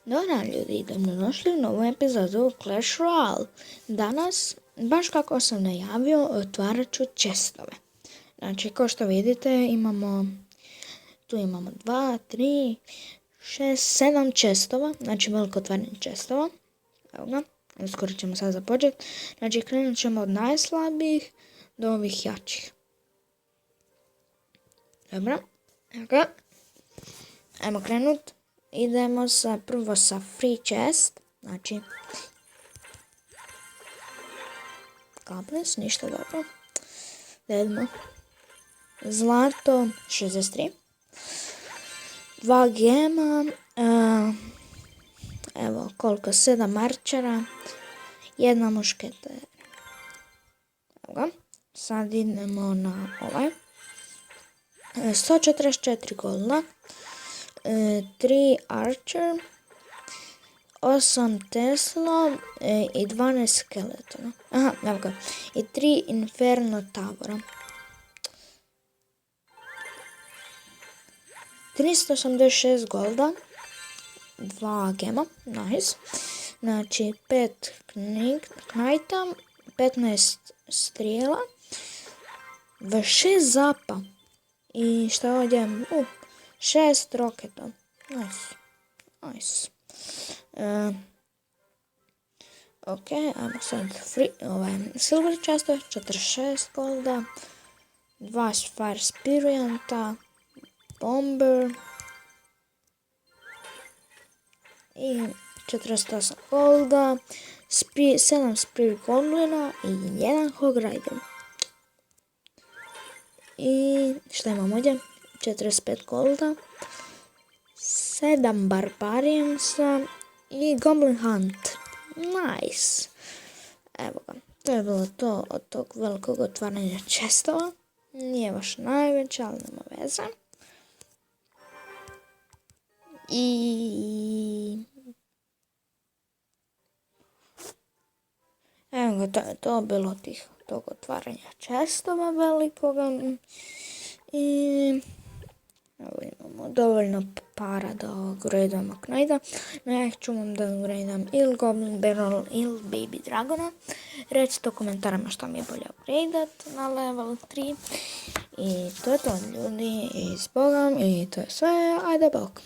Dobar ljudi, dobrodošli u novu epizodu Clash Royale. Danas, baš kako sam najavio, otvarat ću chestove. Znači, kao što vidite, tu imamo 2, 3, 6, 7 chestova. Znači, veliko otvaranje chestova. Evo ga, uskoro ćemo sad započeti. Znači, krenut ćemo od najslabijih do ovih jačih. Dobro, evo ga. Ajmo krenut. Idemo prvo sa free chest, znači Goblins, ništa dobro. Idemo. Zlato 63. 2 gema, evo koliko, 7 arčera, 1 mušketer. Evo ga. Sad idemo na ovaj. 144 golda. 3 Archer, 8 Tesla i 12 Skeletona. Aha, evo ga. I 3 Inferno Tavora. 386 golda. 2 gema, nice. Znači 5 knajta, 15 strijela, 26 zapa. I šta ovdje? 6 roketa. Nice. Ok, ajmo sad silver chestove, 46 golda, 2 fire spirianta, bomber i 48 golda, 7 spirit goblina i 1 hog rider. I šta imamo ovdje? 45 golda, 7 barbariansa i goblin hunt. Nice. Evo ga. To je bilo to od tog velikog otvaranja chestova. Nije baš najveće, ali nema veze. I evo ga, to je to bilo tog otvaranja chestova velikoga. I evo imamo dovoljno para da upgradeamo knajda. No ja ću vam da upgradeam ili Goblin Barrel ili Baby Dragona. Recite u komentarima što mi je bolje upgradeat na level 3. I to je to ljudi, i s Bogom, i to je sve, ajde bok.